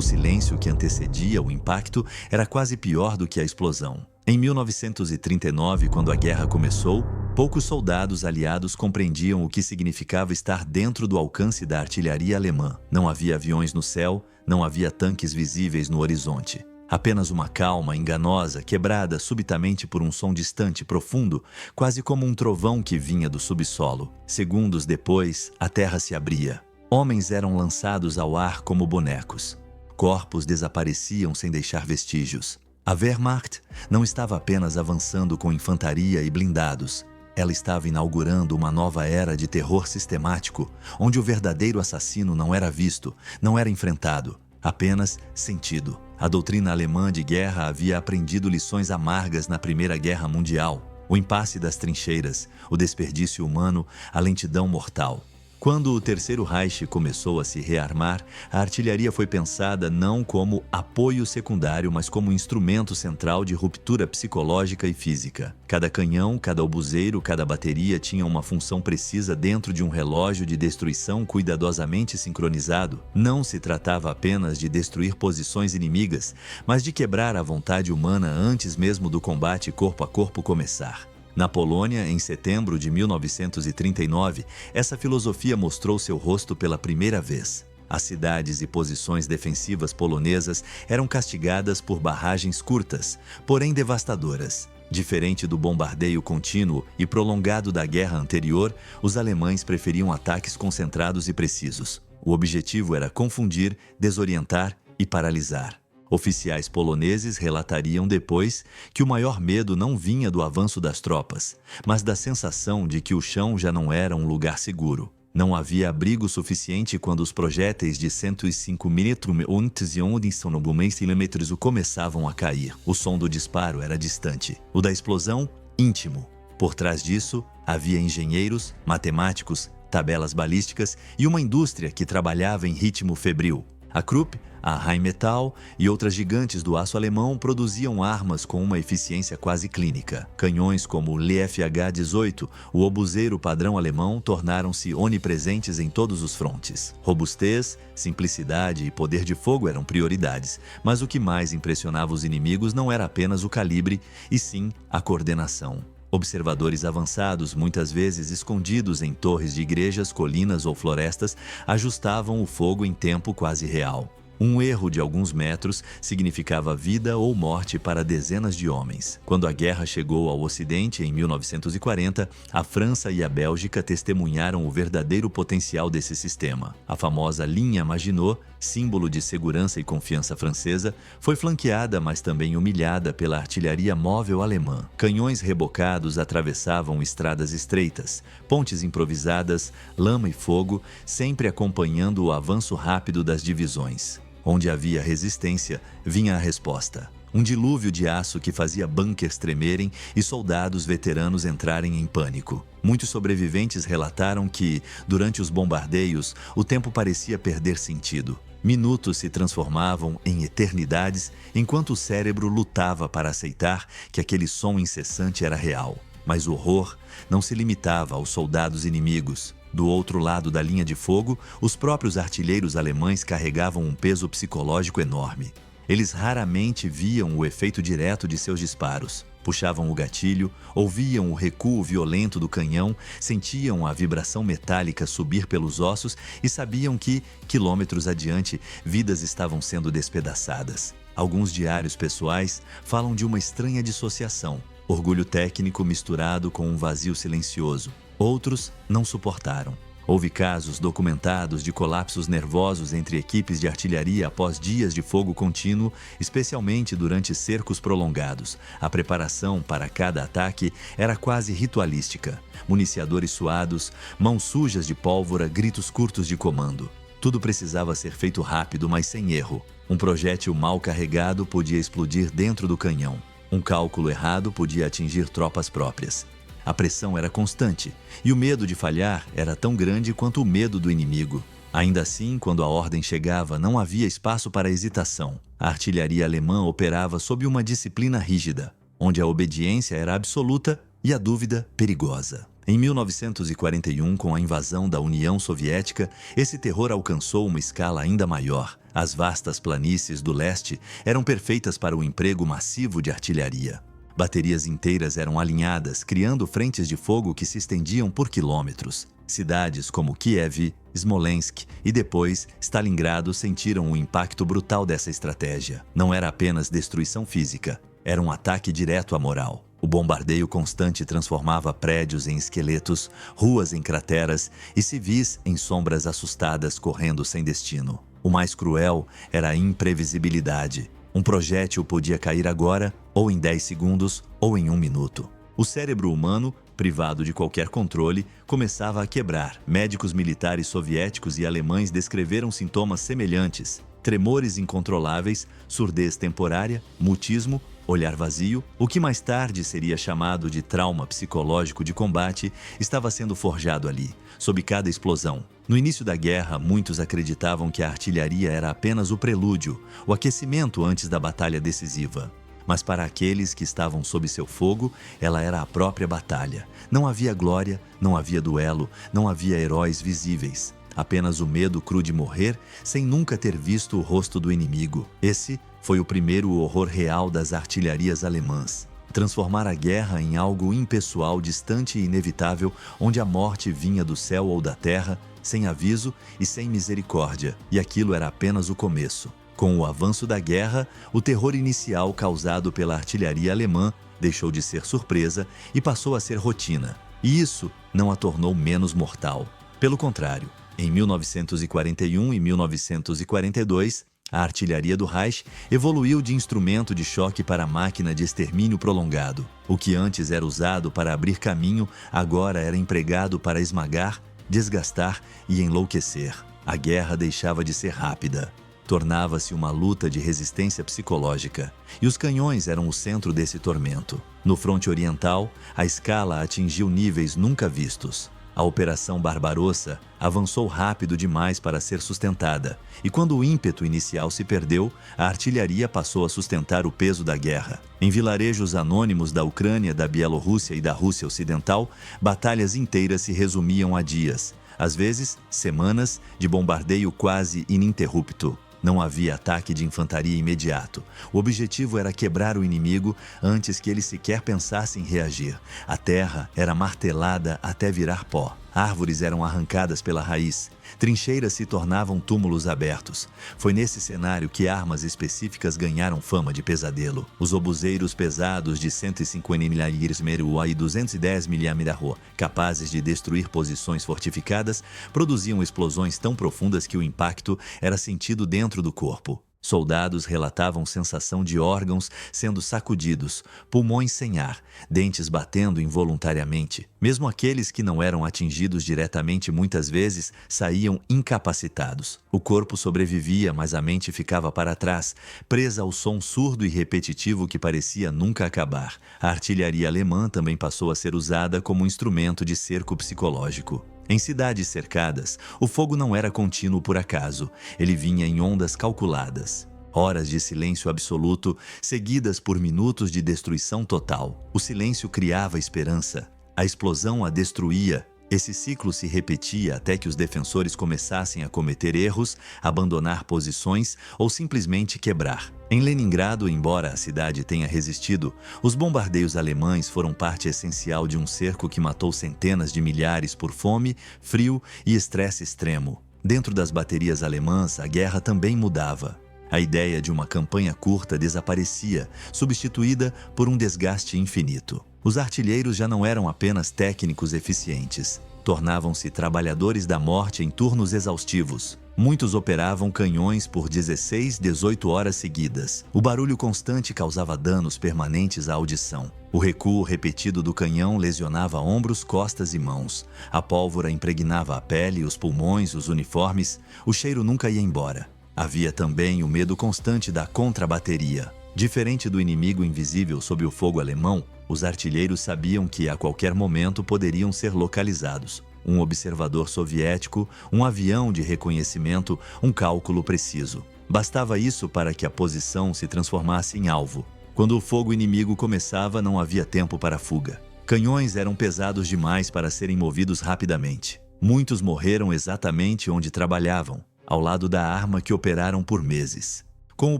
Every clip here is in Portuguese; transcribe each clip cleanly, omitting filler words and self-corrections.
O silêncio que antecedia o impacto era quase pior do que a explosão. Em 1939, quando a guerra começou, poucos soldados aliados compreendiam o que significava estar dentro do alcance da artilharia alemã. Não havia aviões no céu, não havia tanques visíveis no horizonte. Apenas uma calma enganosa, quebrada subitamente por um som distante, profundo, quase como um trovão que vinha do subsolo. Segundos depois, a terra se abria. Homens eram lançados ao ar como bonecos. Corpos desapareciam sem deixar vestígios. A Wehrmacht não estava apenas avançando com infantaria e blindados. Ela estava inaugurando uma nova era de terror sistemático, onde o verdadeiro assassino não era visto, não era enfrentado, apenas sentido. A doutrina alemã de guerra havia aprendido lições amargas na Primeira Guerra Mundial. O impasse das trincheiras, o desperdício humano, a lentidão mortal. Quando o Terceiro Reich começou a se rearmar, a artilharia foi pensada não como apoio secundário, mas como instrumento central de ruptura psicológica e física. Cada canhão, cada obuseiro, cada bateria tinha uma função precisa dentro de um relógio de destruição cuidadosamente sincronizado. Não se tratava apenas de destruir posições inimigas, mas de quebrar a vontade humana antes mesmo do combate corpo a corpo começar. Na Polônia, em setembro de 1939, essa filosofia mostrou seu rosto pela primeira vez. As cidades e posições defensivas polonesas eram castigadas por barragens curtas, porém devastadoras. Diferente do bombardeio contínuo e prolongado da guerra anterior, os alemães preferiam ataques concentrados e precisos. O objetivo era confundir, desorientar e paralisar. Oficiais poloneses relatariam depois que o maior medo não vinha do avanço das tropas, mas da sensação de que o chão já não era um lugar seguro. Não havia abrigo suficiente quando os projéteis de 105 mm começavam a cair. O som do disparo era distante, o da explosão, íntimo. Por trás disso, havia engenheiros, matemáticos, tabelas balísticas e uma indústria que trabalhava em ritmo febril. A Krupp, a Rheinmetall e outras gigantes do aço alemão produziam armas com uma eficiência quase clínica. Canhões como o Leopard-18, o obuseiro padrão alemão, tornaram-se onipresentes em todos os frontes. Robustez, simplicidade e poder de fogo eram prioridades, mas o que mais impressionava os inimigos não era apenas o calibre, e sim a coordenação. Observadores avançados, muitas vezes escondidos em torres de igrejas, colinas ou florestas, ajustavam o fogo em tempo quase real. Um erro de alguns metros significava vida ou morte para dezenas de homens. Quando a guerra chegou ao Ocidente, em 1940, a França e a Bélgica testemunharam o verdadeiro potencial desse sistema. A famosa linha Maginot, símbolo de segurança e confiança francesa, foi flanqueada, mas também humilhada pela artilharia móvel alemã. Canhões rebocados atravessavam estradas estreitas, pontes improvisadas, lama e fogo, sempre acompanhando o avanço rápido das divisões. Onde havia resistência, vinha a resposta. Um dilúvio de aço que fazia bunkers tremerem e soldados veteranos entrarem em pânico. Muitos sobreviventes relataram que, durante os bombardeios, o tempo parecia perder sentido. Minutos se transformavam em eternidades, enquanto o cérebro lutava para aceitar que aquele som incessante era real. Mas o horror não se limitava aos soldados inimigos. Do outro lado da linha de fogo, os próprios artilheiros alemães carregavam um peso psicológico enorme. Eles raramente viam o efeito direto de seus disparos. Puxavam o gatilho, ouviam o recuo violento do canhão, sentiam a vibração metálica subir pelos ossos e sabiam que, quilômetros adiante, vidas estavam sendo despedaçadas. Alguns diários pessoais falam de uma estranha dissociação, orgulho técnico misturado com um vazio silencioso. Outros não suportaram. Houve casos documentados de colapsos nervosos entre equipes de artilharia após dias de fogo contínuo, especialmente durante cercos prolongados. A preparação para cada ataque era quase ritualística. Municiadores suados, mãos sujas de pólvora, gritos curtos de comando. Tudo precisava ser feito rápido, mas sem erro. Um projétil mal carregado podia explodir dentro do canhão. Um cálculo errado podia atingir tropas próprias. A pressão era constante, e o medo de falhar era tão grande quanto o medo do inimigo. Ainda assim, quando a ordem chegava, não havia espaço para hesitação. A artilharia alemã operava sob uma disciplina rígida, onde a obediência era absoluta e a dúvida perigosa. Em 1941, com a invasão da União Soviética, esse terror alcançou uma escala ainda maior. As vastas planícies do leste eram perfeitas para o emprego massivo de artilharia. Baterias inteiras eram alinhadas, criando frentes de fogo que se estendiam por quilômetros. Cidades como Kiev, Smolensk e depois Stalingrado sentiram o impacto brutal dessa estratégia. Não era apenas destruição física, era um ataque direto à moral. O bombardeio constante transformava prédios em esqueletos, ruas em crateras e civis em sombras assustadas correndo sem destino. O mais cruel era a imprevisibilidade. Um projétil podia cair agora, ou em 10 segundos, ou em 1 minuto. O cérebro humano, privado de qualquer controle, começava a quebrar. Médicos militares soviéticos e alemães descreveram sintomas semelhantes: tremores incontroláveis, surdez temporária, mutismo, olhar vazio. O que mais tarde seria chamado de trauma psicológico de combate estava sendo forjado ali, sob cada explosão. No início da guerra, muitos acreditavam que a artilharia era apenas o prelúdio, o aquecimento antes da batalha decisiva. Mas para aqueles que estavam sob seu fogo, ela era a própria batalha. Não havia glória, não havia duelo, não havia heróis visíveis. Apenas o medo cru de morrer sem nunca ter visto o rosto do inimigo. Esse foi o primeiro horror real das artilharias alemãs. Transformar a guerra em algo impessoal, distante e inevitável, onde a morte vinha do céu ou da terra, sem aviso e sem misericórdia. E aquilo era apenas o começo. Com o avanço da guerra, o terror inicial causado pela artilharia alemã deixou de ser surpresa e passou a ser rotina. E isso não a tornou menos mortal. Pelo contrário, em 1941 e 1942, a artilharia do Reich evoluiu de instrumento de choque para máquina de extermínio prolongado. O que antes era usado para abrir caminho, agora era empregado para esmagar, desgastar e enlouquecer. A guerra deixava de ser rápida. Tornava-se uma luta de resistência psicológica, e os canhões eram o centro desse tormento. No fronte oriental, a escala atingiu níveis nunca vistos. A Operação Barbarossa avançou rápido demais para ser sustentada, e quando o ímpeto inicial se perdeu, a artilharia passou a sustentar o peso da guerra. Em vilarejos anônimos da Ucrânia, da Bielorrússia e da Rússia Ocidental, batalhas inteiras se resumiam a dias, às vezes semanas, de bombardeio quase ininterrupto. Não havia ataque de infantaria imediato. O objetivo era quebrar o inimigo antes que ele sequer pensasse em reagir. A terra era martelada até virar pó. Árvores eram arrancadas pela raiz. Trincheiras se tornavam túmulos abertos. Foi nesse cenário que armas específicas ganharam fama de pesadelo. Os obuseiros pesados de 150 mm e 210 mm, capazes de destruir posições fortificadas, produziam explosões tão profundas que o impacto era sentido dentro do corpo. Soldados relatavam sensação de órgãos sendo sacudidos, pulmões sem ar, dentes batendo involuntariamente. Mesmo aqueles que não eram atingidos diretamente muitas vezes saíam incapacitados. O corpo sobrevivia, mas a mente ficava para trás, presa ao som surdo e repetitivo que parecia nunca acabar. A artilharia alemã também passou a ser usada como instrumento de cerco psicológico. Em cidades cercadas, o fogo não era contínuo por acaso, ele vinha em ondas calculadas. Horas de silêncio absoluto, seguidas por minutos de destruição total. O silêncio criava esperança. A explosão a destruía. Esse ciclo se repetia até que os defensores começassem a cometer erros, abandonar posições ou simplesmente quebrar. Em Leningrado, embora a cidade tenha resistido, os bombardeios alemães foram parte essencial de um cerco que matou centenas de milhares por fome, frio e estresse extremo. Dentro das baterias alemãs, a guerra também mudava. A ideia de uma campanha curta desaparecia, substituída por um desgaste infinito. Os artilheiros já não eram apenas técnicos eficientes. Tornavam-se trabalhadores da morte em turnos exaustivos. Muitos operavam canhões por 16, 18 horas seguidas. O barulho constante causava danos permanentes à audição. O recuo repetido do canhão lesionava ombros, costas e mãos. A pólvora impregnava a pele, os pulmões, os uniformes. O cheiro nunca ia embora. Havia também o medo constante da contrabateria. Diferente do inimigo invisível sob o fogo alemão, os artilheiros sabiam que a qualquer momento poderiam ser localizados. Um observador soviético, um avião de reconhecimento, um cálculo preciso. Bastava isso para que a posição se transformasse em alvo. Quando o fogo inimigo começava, não havia tempo para fuga. Canhões eram pesados demais para serem movidos rapidamente. Muitos morreram exatamente onde trabalhavam, ao lado da arma que operaram por meses. Com o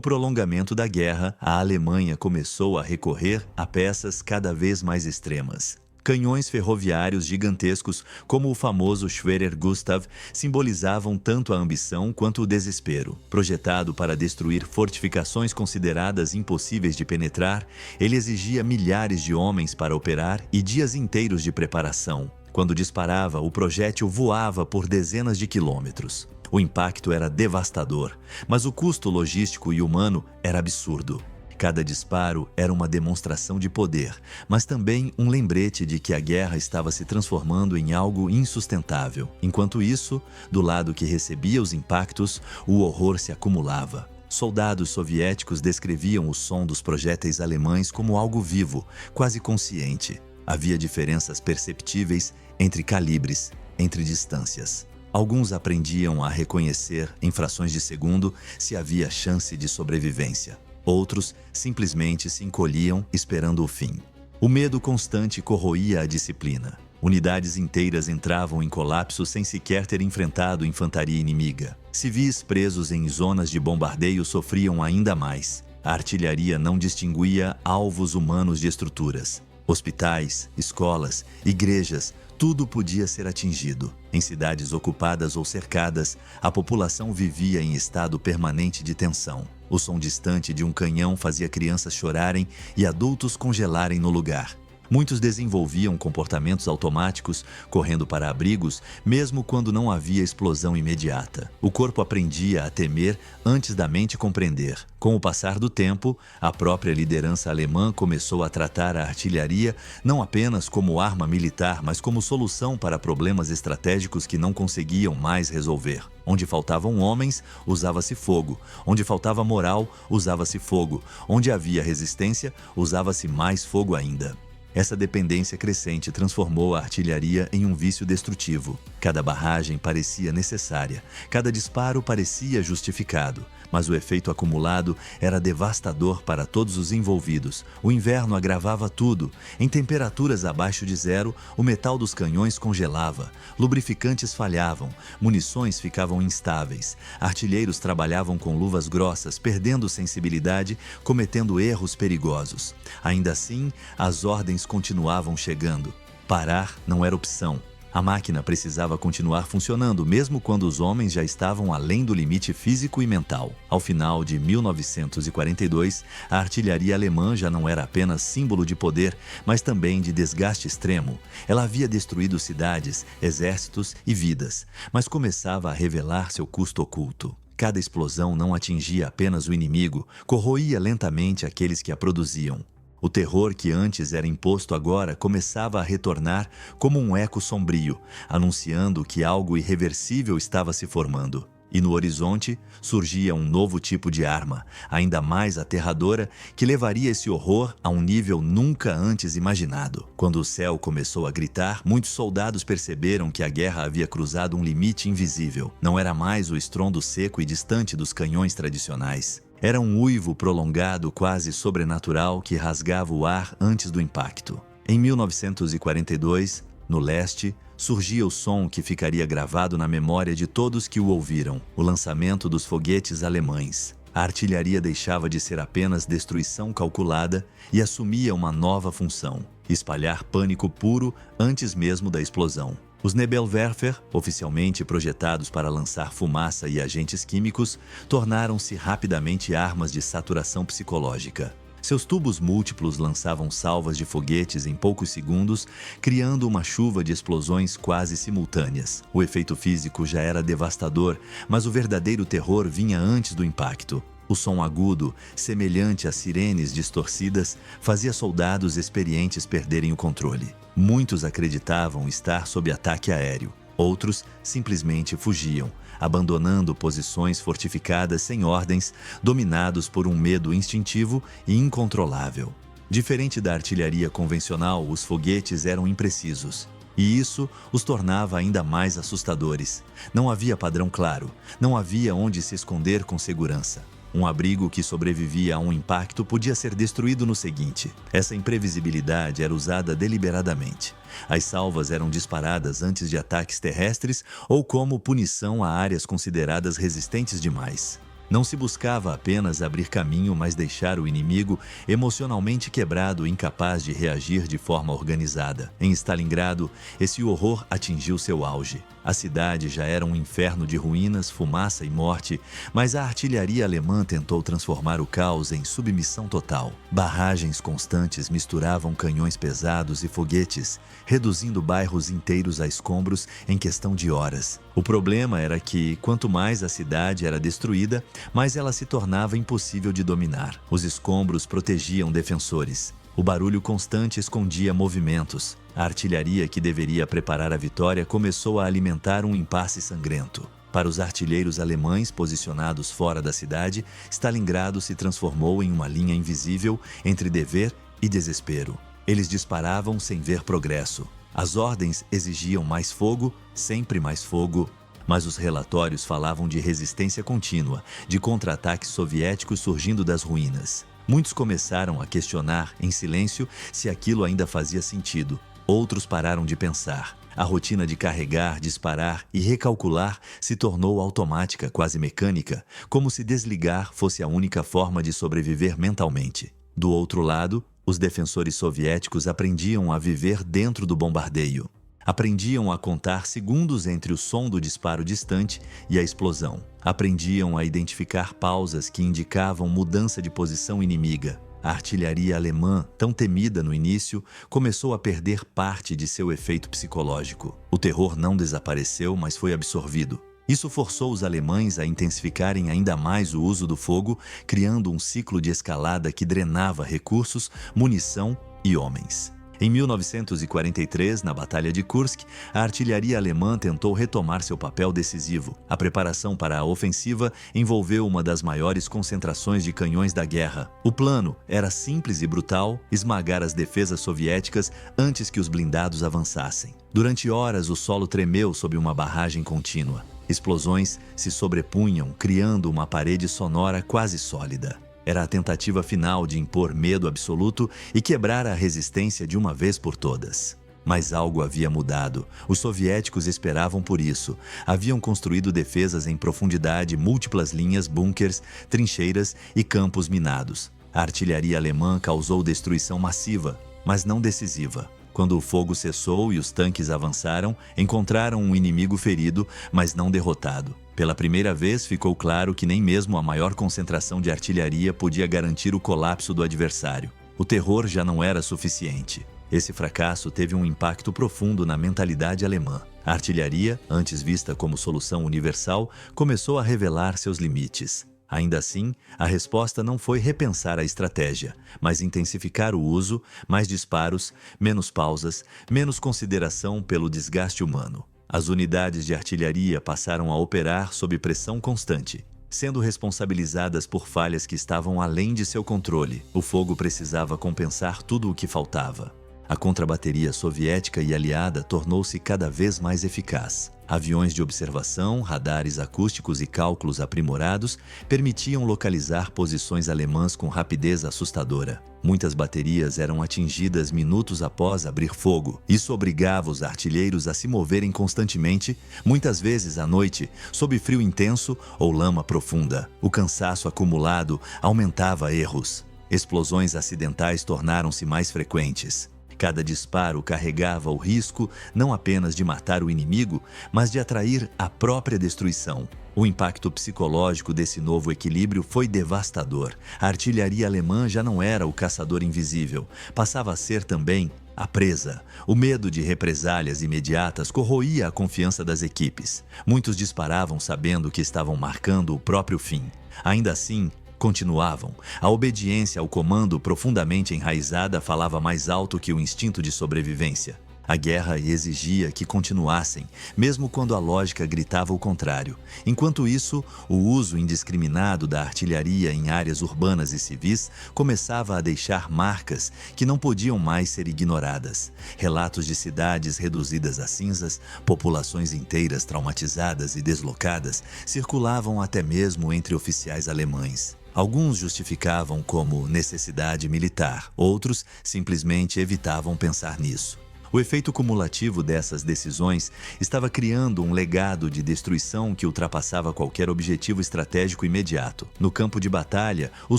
prolongamento da guerra, a Alemanha começou a recorrer a peças cada vez mais extremas. Canhões ferroviários gigantescos, como o famoso Schwerer Gustav, simbolizavam tanto a ambição quanto o desespero. Projetado para destruir fortificações consideradas impossíveis de penetrar, ele exigia milhares de homens para operar e dias inteiros de preparação. Quando disparava, o projétil voava por dezenas de quilômetros. O impacto era devastador, mas o custo logístico e humano era absurdo. Cada disparo era uma demonstração de poder, mas também um lembrete de que a guerra estava se transformando em algo insustentável. Enquanto isso, do lado que recebia os impactos, o horror se acumulava. Soldados soviéticos descreviam o som dos projéteis alemães como algo vivo, quase consciente. Havia diferenças perceptíveis entre calibres, entre distâncias. Alguns aprendiam a reconhecer, em frações de segundo, se havia chance de sobrevivência. Outros simplesmente se encolhiam esperando o fim. O medo constante corroía a disciplina. Unidades inteiras entravam em colapso sem sequer ter enfrentado infantaria inimiga. Civis presos em zonas de bombardeio sofriam ainda mais. A artilharia não distinguia alvos humanos de estruturas. Hospitais, escolas, igrejas, tudo podia ser atingido. Em cidades ocupadas ou cercadas, a população vivia em estado permanente de tensão. O som distante de um canhão fazia crianças chorarem e adultos congelarem no lugar. Muitos desenvolviam comportamentos automáticos, correndo para abrigos, mesmo quando não havia explosão imediata. O corpo aprendia a temer antes da mente compreender. Com o passar do tempo, a própria liderança alemã começou a tratar a artilharia não apenas como arma militar, mas como solução para problemas estratégicos que não conseguiam mais resolver. Onde faltavam homens, usava-se fogo. Onde faltava moral, usava-se fogo. Onde havia resistência, usava-se mais fogo ainda. Essa dependência crescente transformou a artilharia em um vício destrutivo. Cada barragem parecia necessária, cada disparo parecia justificado, mas o efeito acumulado era devastador para todos os envolvidos. O inverno agravava tudo. Em temperaturas abaixo de zero, o metal dos canhões congelava, lubrificantes falhavam, munições ficavam instáveis, artilheiros trabalhavam com luvas grossas, perdendo sensibilidade, cometendo erros perigosos. Ainda assim, as ordens continuavam chegando. Parar não era opção. A máquina precisava continuar funcionando, mesmo quando os homens já estavam além do limite físico e mental. Ao final de 1942, a artilharia alemã já não era apenas símbolo de poder, mas também de desgaste extremo. Ela havia destruído cidades, exércitos e vidas, mas começava a revelar seu custo oculto. Cada explosão não atingia apenas o inimigo, corroía lentamente aqueles que a produziam. O terror que antes era imposto agora começava a retornar como um eco sombrio, anunciando que algo irreversível estava se formando. E no horizonte surgia um novo tipo de arma, ainda mais aterradora, que levaria esse horror a um nível nunca antes imaginado. Quando o céu começou a gritar, muitos soldados perceberam que a guerra havia cruzado um limite invisível. Não era mais o estrondo seco e distante dos canhões tradicionais. Era um uivo prolongado, quase sobrenatural, que rasgava o ar antes do impacto. Em 1942, no leste, surgia o som que ficaria gravado na memória de todos que o ouviram: o lançamento dos foguetes alemães. A artilharia deixava de ser apenas destruição calculada e assumia uma nova função: espalhar pânico puro antes mesmo da explosão. Os Nebelwerfer, oficialmente projetados para lançar fumaça e agentes químicos, tornaram-se rapidamente armas de saturação psicológica. Seus tubos múltiplos lançavam salvas de foguetes em poucos segundos, criando uma chuva de explosões quase simultâneas. O efeito físico já era devastador, mas o verdadeiro terror vinha antes do impacto. O som agudo, semelhante a sirenes distorcidas, fazia soldados experientes perderem o controle. Muitos acreditavam estar sob ataque aéreo. Outros simplesmente fugiam, abandonando posições fortificadas sem ordens, dominados por um medo instintivo e incontrolável. Diferente da artilharia convencional, os foguetes eram imprecisos. E isso os tornava ainda mais assustadores. Não havia padrão claro, não havia onde se esconder com segurança. Um abrigo que sobrevivia a um impacto podia ser destruído no seguinte. Essa imprevisibilidade era usada deliberadamente. As salvas eram disparadas antes de ataques terrestres ou como punição a áreas consideradas resistentes demais. Não se buscava apenas abrir caminho, mas deixar o inimigo emocionalmente quebrado e incapaz de reagir de forma organizada. Em Stalingrado, esse horror atingiu seu auge. A cidade já era um inferno de ruínas, fumaça e morte, mas a artilharia alemã tentou transformar o caos em submissão total. Barragens constantes misturavam canhões pesados e foguetes, reduzindo bairros inteiros a escombros em questão de horas. O problema era que, quanto mais a cidade era destruída, mais ela se tornava impossível de dominar. Os escombros protegiam defensores. O barulho constante escondia movimentos. A artilharia que deveria preparar a vitória começou a alimentar um impasse sangrento. Para os artilheiros alemães posicionados fora da cidade, Stalingrado se transformou em uma linha invisível entre dever e desespero. Eles disparavam sem ver progresso. As ordens exigiam mais fogo, sempre mais fogo, mas os relatórios falavam de resistência contínua, de contra-ataques soviéticos surgindo das ruínas. Muitos começaram a questionar, em silêncio, se aquilo ainda fazia sentido. Outros pararam de pensar. A rotina de carregar, disparar e recalcular se tornou automática, quase mecânica, como se desligar fosse a única forma de sobreviver mentalmente. Do outro lado, os defensores soviéticos aprendiam a viver dentro do bombardeio. Aprendiam a contar segundos entre o som do disparo distante e a explosão. Aprendiam a identificar pausas que indicavam mudança de posição inimiga. A artilharia alemã, tão temida no início, começou a perder parte de seu efeito psicológico. O terror não desapareceu, mas foi absorvido. Isso forçou os alemães a intensificarem ainda mais o uso do fogo, criando um ciclo de escalada que drenava recursos, munição e homens. Em 1943, na Batalha de Kursk, a artilharia alemã tentou retomar seu papel decisivo. A preparação para a ofensiva envolveu uma das maiores concentrações de canhões da guerra. O plano era simples e brutal: esmagar as defesas soviéticas antes que os blindados avançassem. Durante horas, o solo tremeu sob uma barragem contínua. Explosões se sobrepunham, criando uma parede sonora quase sólida. Era a tentativa final de impor medo absoluto e quebrar a resistência de uma vez por todas. Mas algo havia mudado. Os soviéticos esperavam por isso. Haviam construído defesas em profundidade, múltiplas linhas, bunkers, trincheiras e campos minados. A artilharia alemã causou destruição massiva, mas não decisiva. Quando o fogo cessou e os tanques avançaram, encontraram um inimigo ferido, mas não derrotado. Pela primeira vez, ficou claro que nem mesmo a maior concentração de artilharia podia garantir o colapso do adversário. O terror já não era suficiente. Esse fracasso teve um impacto profundo na mentalidade alemã. A artilharia, antes vista como solução universal, começou a revelar seus limites. Ainda assim, a resposta não foi repensar a estratégia, mas intensificar o uso, mais disparos, menos pausas, menos consideração pelo desgaste humano. As unidades de artilharia passaram a operar sob pressão constante, sendo responsabilizadas por falhas que estavam além de seu controle. O fogo precisava compensar tudo o que faltava. A contrabateria soviética e aliada tornou-se cada vez mais eficaz. Aviões de observação, radares acústicos e cálculos aprimorados permitiam localizar posições alemãs com rapidez assustadora. Muitas baterias eram atingidas minutos após abrir fogo. Isso obrigava os artilheiros a se moverem constantemente, muitas vezes à noite, sob frio intenso ou lama profunda. O cansaço acumulado aumentava erros. Explosões acidentais tornaram-se mais frequentes. Cada disparo carregava o risco não apenas de matar o inimigo, mas de atrair a própria destruição. O impacto psicológico desse novo equilíbrio foi devastador. A artilharia alemã já não era o caçador invisível, passava a ser também a presa. O medo de represálias imediatas corroía a confiança das equipes. Muitos disparavam sabendo que estavam marcando o próprio fim. Ainda assim, continuavam. A obediência ao comando profundamente enraizada falava mais alto que o instinto de sobrevivência. A guerra exigia que continuassem, mesmo quando a lógica gritava o contrário. Enquanto isso, o uso indiscriminado da artilharia em áreas urbanas e civis começava a deixar marcas que não podiam mais ser ignoradas. Relatos de cidades reduzidas a cinzas, populações inteiras traumatizadas e deslocadas circulavam até mesmo entre oficiais alemães. Alguns justificavam como necessidade militar, outros simplesmente evitavam pensar nisso. O efeito cumulativo dessas decisões estava criando um legado de destruição que ultrapassava qualquer objetivo estratégico imediato. No campo de batalha, o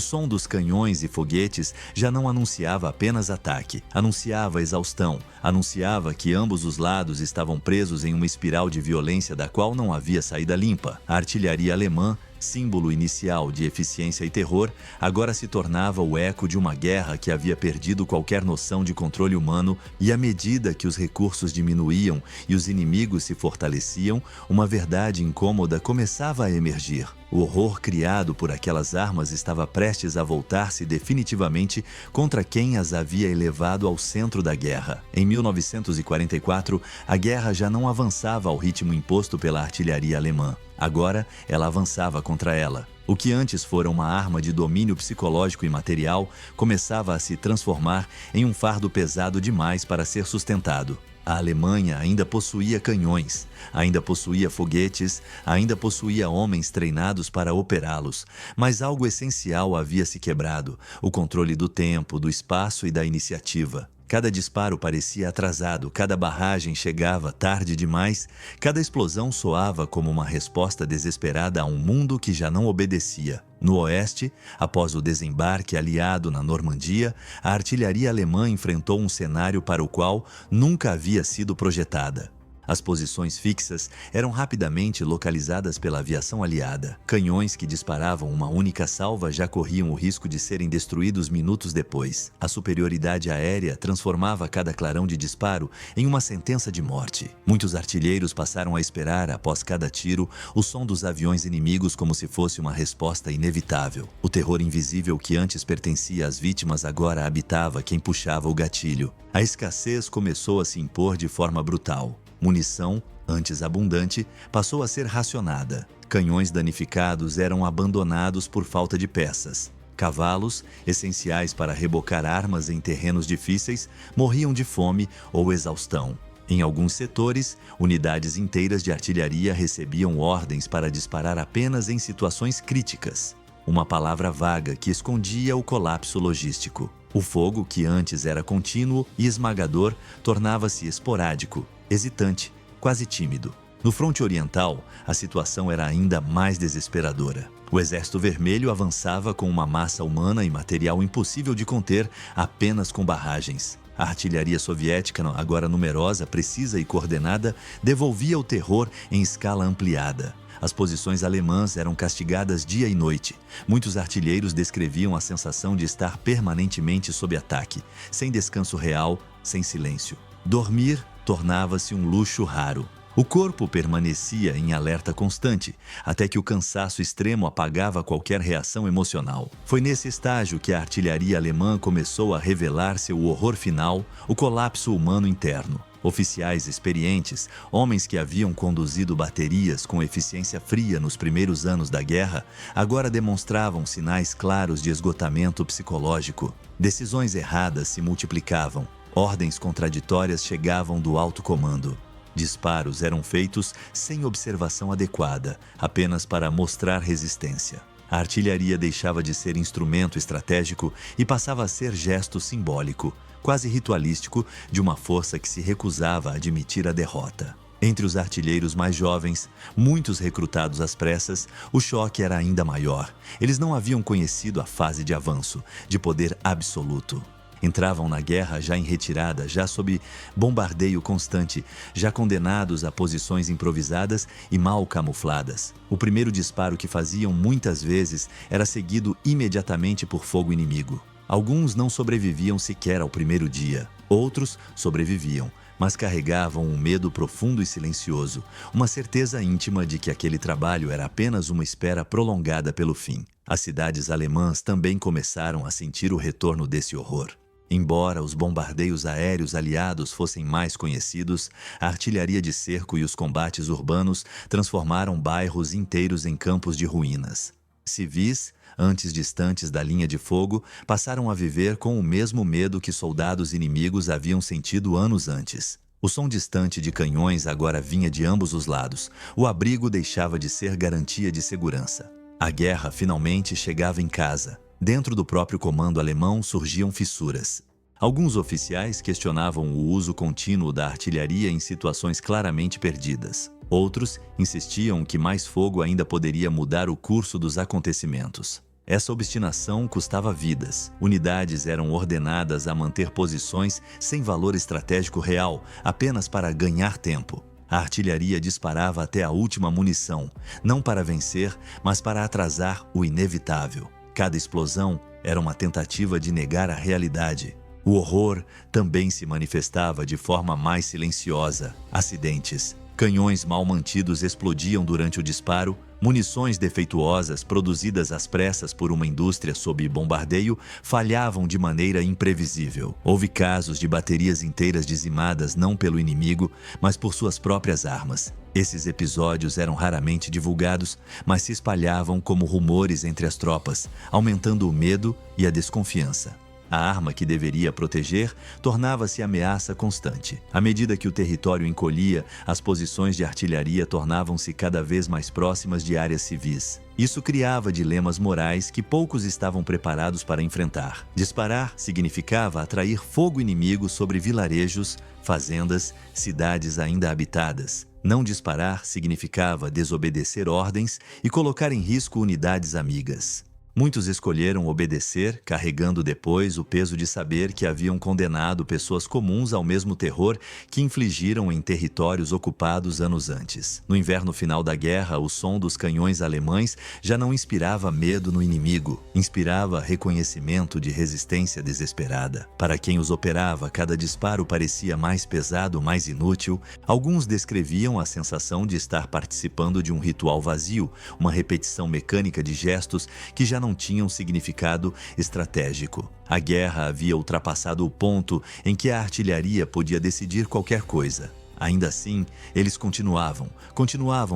som dos canhões e foguetes já não anunciava apenas ataque, anunciava exaustão, anunciava que ambos os lados estavam presos em uma espiral de violência da qual não havia saída limpa. A artilharia alemã, símbolo inicial de eficiência e terror, agora se tornava o eco de uma guerra que havia perdido qualquer noção de controle humano, e à medida que os recursos diminuíam e os inimigos se fortaleciam, uma verdade incômoda começava a emergir. O horror criado por aquelas armas estava prestes a voltar-se definitivamente contra quem as havia elevado ao centro da guerra. Em 1944, a guerra já não avançava ao ritmo imposto pela artilharia alemã. Agora, ela avançava contra ela. O que antes fora uma arma de domínio psicológico e material começava a se transformar em um fardo pesado demais para ser sustentado. A Alemanha ainda possuía canhões, ainda possuía foguetes, ainda possuía homens treinados para operá-los, mas algo essencial havia se quebrado: o controle do tempo, do espaço e da iniciativa. Cada disparo parecia atrasado, cada barragem chegava tarde demais, cada explosão soava como uma resposta desesperada a um mundo que já não obedecia. No oeste, após o desembarque aliado na Normandia, a artilharia alemã enfrentou um cenário para o qual nunca havia sido projetada. As posições fixas eram rapidamente localizadas pela aviação aliada. Canhões que disparavam uma única salva já corriam o risco de serem destruídos minutos depois. A superioridade aérea transformava cada clarão de disparo em uma sentença de morte. Muitos artilheiros passaram a esperar, após cada tiro, o som dos aviões inimigos como se fosse uma resposta inevitável. O terror invisível que antes pertencia às vítimas agora habitava quem puxava o gatilho. A escassez começou a se impor de forma brutal. Munição, antes abundante, passou a ser racionada. Canhões danificados eram abandonados por falta de peças. Cavalos, essenciais para rebocar armas em terrenos difíceis, morriam de fome ou exaustão. Em alguns setores, unidades inteiras de artilharia recebiam ordens para disparar apenas em situações críticas. Uma palavra vaga que escondia o colapso logístico. O fogo, que antes era contínuo e esmagador, tornava-se esporádico, hesitante, quase tímido. No fronte oriental, a situação era ainda mais desesperadora. O Exército Vermelho avançava com uma massa humana e material impossível de conter apenas com barragens. A artilharia soviética, agora numerosa, precisa e coordenada, devolvia o terror em escala ampliada. As posições alemãs eram castigadas dia e noite. Muitos artilheiros descreviam a sensação de estar permanentemente sob ataque, sem descanso real, sem silêncio. Dormir tornava-se um luxo raro. O corpo permanecia em alerta constante, até que o cansaço extremo apagava qualquer reação emocional. Foi nesse estágio que a artilharia alemã começou a revelar seu horror final, o colapso humano interno. Oficiais experientes, homens que haviam conduzido baterias com eficiência fria nos primeiros anos da guerra, agora demonstravam sinais claros de esgotamento psicológico. Decisões erradas se multiplicavam. Ordens contraditórias chegavam do alto comando. Disparos eram feitos sem observação adequada, apenas para mostrar resistência. A artilharia deixava de ser instrumento estratégico e passava a ser gesto simbólico, quase ritualístico, de uma força que se recusava a admitir a derrota. Entre os artilheiros mais jovens, muitos recrutados às pressas, o choque era ainda maior. Eles não haviam conhecido a fase de avanço, de poder absoluto. Entravam na guerra já em retirada, já sob bombardeio constante, já condenados a posições improvisadas e mal camufladas. O primeiro disparo que faziam muitas vezes era seguido imediatamente por fogo inimigo. Alguns não sobreviviam sequer ao primeiro dia. Outros sobreviviam, mas carregavam um medo profundo e silencioso, uma certeza íntima de que aquele trabalho era apenas uma espera prolongada pelo fim. As cidades alemãs também começaram a sentir o retorno desse horror. Embora os bombardeios aéreos aliados fossem mais conhecidos, a artilharia de cerco e os combates urbanos transformaram bairros inteiros em campos de ruínas. Civis, antes distantes da linha de fogo, passaram a viver com o mesmo medo que soldados inimigos haviam sentido anos antes. O som distante de canhões agora vinha de ambos os lados. O abrigo deixava de ser garantia de segurança. A guerra finalmente chegava em casa. Dentro do próprio comando alemão surgiam fissuras. Alguns oficiais questionavam o uso contínuo da artilharia em situações claramente perdidas. Outros insistiam que mais fogo ainda poderia mudar o curso dos acontecimentos. Essa obstinação custava vidas. Unidades eram ordenadas a manter posições sem valor estratégico real, apenas para ganhar tempo. A artilharia disparava até a última munição, não para vencer, mas para atrasar o inevitável. Cada explosão era uma tentativa de negar a realidade. O horror também se manifestava de forma mais silenciosa. Acidentes. Canhões mal mantidos explodiam durante o disparo, munições defeituosas produzidas às pressas por uma indústria sob bombardeio falhavam de maneira imprevisível. Houve casos de baterias inteiras dizimadas não pelo inimigo, mas por suas próprias armas. Esses episódios eram raramente divulgados, mas se espalhavam como rumores entre as tropas, aumentando o medo e a desconfiança. A arma que deveria proteger tornava-se ameaça constante. À medida que o território encolhia, as posições de artilharia tornavam-se cada vez mais próximas de áreas civis. Isso criava dilemas morais que poucos estavam preparados para enfrentar. Disparar significava atrair fogo inimigo sobre vilarejos, fazendas, cidades ainda habitadas. Não disparar significava desobedecer ordens e colocar em risco unidades amigas. Muitos escolheram obedecer, carregando depois o peso de saber que haviam condenado pessoas comuns ao mesmo terror que infligiram em territórios ocupados anos antes. No inverno final da guerra, o som dos canhões alemães já não inspirava medo no inimigo, inspirava reconhecimento de resistência desesperada. Para quem os operava, cada disparo parecia mais pesado, mais inútil. Alguns descreviam a sensação de estar participando de um ritual vazio, uma repetição mecânica de gestos que já não tinham significado estratégico. A guerra havia ultrapassado o ponto em que a artilharia podia decidir qualquer coisa. Ainda assim, eles continuavam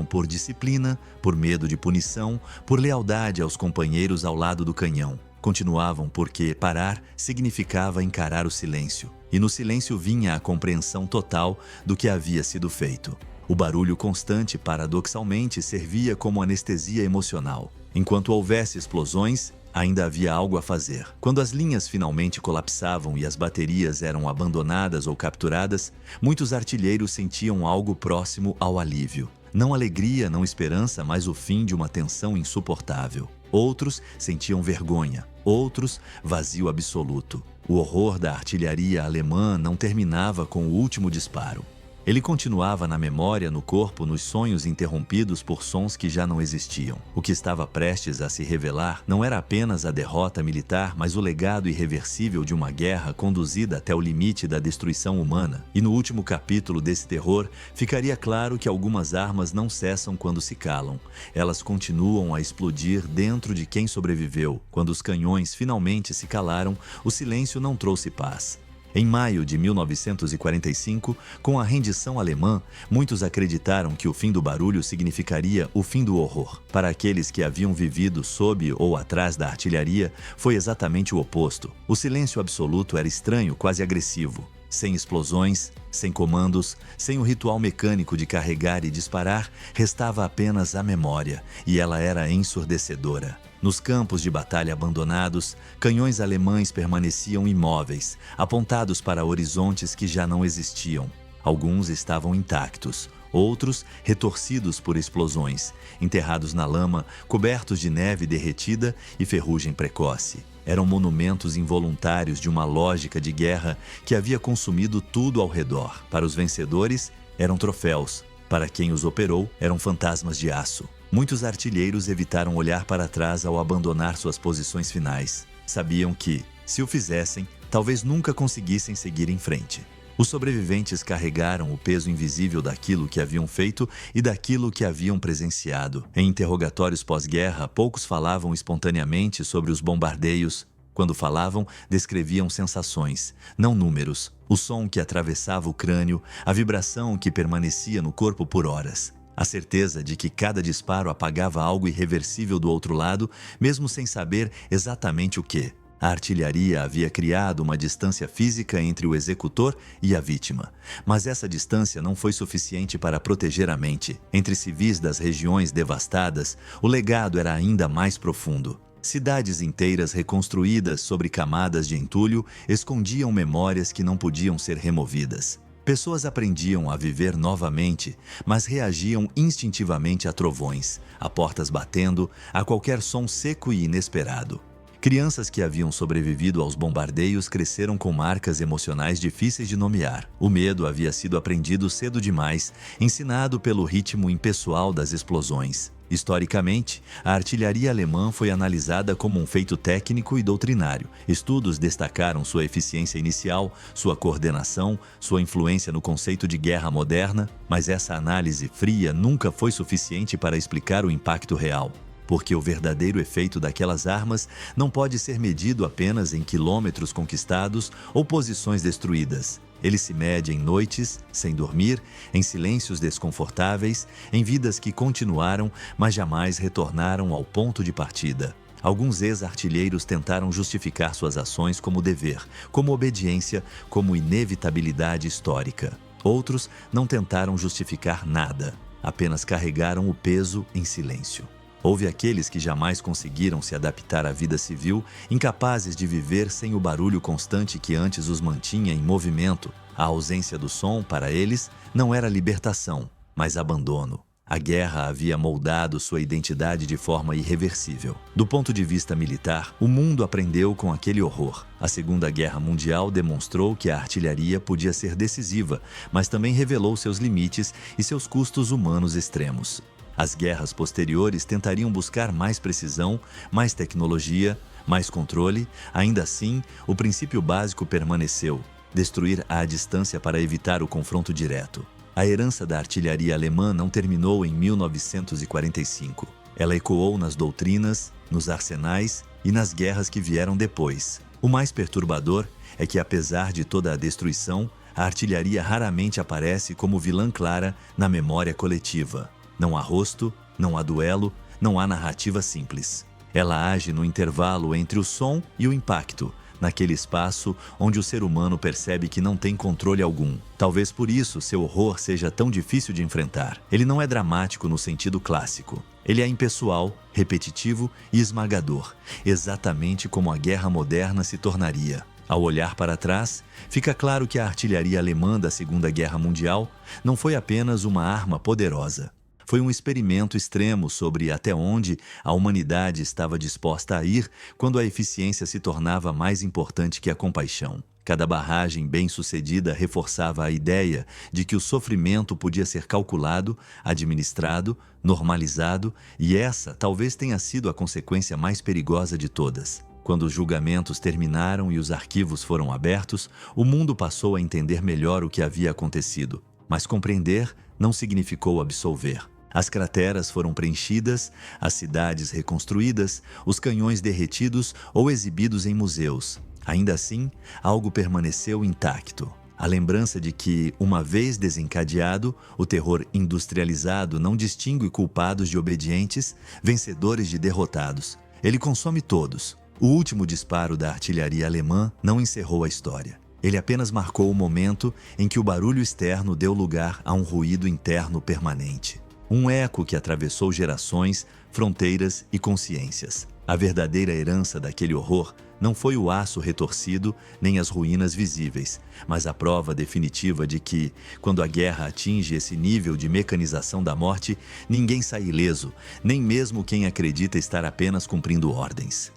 por disciplina, por medo de punição, por lealdade aos companheiros ao lado do canhão. Continuavam porque parar significava encarar o silêncio, e no silêncio vinha a compreensão total do que havia sido feito. O barulho constante, paradoxalmente, servia como anestesia emocional. Enquanto houvesse explosões, ainda havia algo a fazer. Quando as linhas finalmente colapsavam e as baterias eram abandonadas ou capturadas, muitos artilheiros sentiam algo próximo ao alívio. Não alegria, não esperança, mas o fim de uma tensão insuportável. Outros sentiam vergonha, outros vazio absoluto. O horror da artilharia alemã não terminava com o último disparo. Ele continuava na memória, no corpo, nos sonhos interrompidos por sons que já não existiam. O que estava prestes a se revelar não era apenas a derrota militar, mas o legado irreversível de uma guerra conduzida até o limite da destruição humana. E no último capítulo desse terror, ficaria claro que algumas armas não cessam quando se calam. Elas continuam a explodir dentro de quem sobreviveu. Quando os canhões finalmente se calaram, o silêncio não trouxe paz. Em maio de 1945, com a rendição alemã, muitos acreditaram que o fim do barulho significaria o fim do horror. Para aqueles que haviam vivido sob ou atrás da artilharia, foi exatamente o oposto. O silêncio absoluto era estranho, quase agressivo. Sem explosões, sem comandos, sem o ritual mecânico de carregar e disparar, restava apenas a memória, e ela era ensurdecedora. Nos campos de batalha abandonados, canhões alemães permaneciam imóveis, apontados para horizontes que já não existiam. Alguns estavam intactos, outros retorcidos por explosões, enterrados na lama, cobertos de neve derretida e ferrugem precoce. Eram monumentos involuntários de uma lógica de guerra que havia consumido tudo ao redor. Para os vencedores, eram troféus. Para quem os operou, eram fantasmas de aço. Muitos artilheiros evitaram olhar para trás ao abandonar suas posições finais. Sabiam que, se o fizessem, talvez nunca conseguissem seguir em frente. Os sobreviventes carregaram o peso invisível daquilo que haviam feito e daquilo que haviam presenciado. Em interrogatórios pós-guerra, poucos falavam espontaneamente sobre os bombardeios. Quando falavam, descreviam sensações, não números. O som que atravessava o crânio, a vibração que permanecia no corpo por horas. A certeza de que cada disparo apagava algo irreversível do outro lado, mesmo sem saber exatamente o que. A artilharia havia criado uma distância física entre o executor e a vítima, mas essa distância não foi suficiente para proteger a mente. Entre civis das regiões devastadas, o legado era ainda mais profundo. Cidades inteiras reconstruídas sobre camadas de entulho escondiam memórias que não podiam ser removidas. Pessoas aprendiam a viver novamente, mas reagiam instintivamente a trovões, a portas batendo, a qualquer som seco e inesperado. Crianças que haviam sobrevivido aos bombardeios cresceram com marcas emocionais difíceis de nomear. O medo havia sido aprendido cedo demais, ensinado pelo ritmo impessoal das explosões. Historicamente, a artilharia alemã foi analisada como um feito técnico e doutrinário. Estudos destacaram sua eficiência inicial, sua coordenação, sua influência no conceito de guerra moderna, mas essa análise fria nunca foi suficiente para explicar o impacto real. Porque o verdadeiro efeito daquelas armas não pode ser medido apenas em quilômetros conquistados ou posições destruídas. Ele se mede em noites, sem dormir, em silêncios desconfortáveis, em vidas que continuaram, mas jamais retornaram ao ponto de partida. Alguns ex-artilheiros tentaram justificar suas ações como dever, como obediência, como inevitabilidade histórica. Outros não tentaram justificar nada, apenas carregaram o peso em silêncio. Houve aqueles que jamais conseguiram se adaptar à vida civil, incapazes de viver sem o barulho constante que antes os mantinha em movimento. A ausência do som, para eles, não era libertação, mas abandono. A guerra havia moldado sua identidade de forma irreversível. Do ponto de vista militar, o mundo aprendeu com aquele horror. A Segunda Guerra Mundial demonstrou que a artilharia podia ser decisiva, mas também revelou seus limites e seus custos humanos extremos. As guerras posteriores tentariam buscar mais precisão, mais tecnologia, mais controle. Ainda assim, o princípio básico permaneceu: destruir à distância para evitar o confronto direto. A herança da artilharia alemã não terminou em 1945. Ela ecoou nas doutrinas, nos arsenais e nas guerras que vieram depois. O mais perturbador é que, apesar de toda a destruição, a artilharia raramente aparece como vilã clara na memória coletiva. Não há rosto, não há duelo, não há narrativa simples. Ela age no intervalo entre o som e o impacto, naquele espaço onde o ser humano percebe que não tem controle algum. Talvez por isso seu horror seja tão difícil de enfrentar. Ele não é dramático no sentido clássico. Ele é impessoal, repetitivo e esmagador, exatamente como a guerra moderna se tornaria. Ao olhar para trás, fica claro que a artilharia alemã da Segunda Guerra Mundial não foi apenas uma arma poderosa. Foi um experimento extremo sobre até onde a humanidade estava disposta a ir quando a eficiência se tornava mais importante que a compaixão. Cada barragem bem-sucedida reforçava a ideia de que o sofrimento podia ser calculado, administrado, normalizado, e essa talvez tenha sido a consequência mais perigosa de todas. Quando os julgamentos terminaram e os arquivos foram abertos, o mundo passou a entender melhor o que havia acontecido. Mas compreender não significou absolver. As crateras foram preenchidas, as cidades reconstruídas, os canhões derretidos ou exibidos em museus. Ainda assim, algo permaneceu intacto. A lembrança de que, uma vez desencadeado, o terror industrializado não distingue culpados de obedientes, vencedores de derrotados. Ele consome todos. O último disparo da artilharia alemã não encerrou a história. Ele apenas marcou o momento em que o barulho externo deu lugar a um ruído interno permanente. Um eco que atravessou gerações, fronteiras e consciências. A verdadeira herança daquele horror não foi o aço retorcido nem as ruínas visíveis, mas a prova definitiva de que, quando a guerra atinge esse nível de mecanização da morte, ninguém sai ileso, nem mesmo quem acredita estar apenas cumprindo ordens.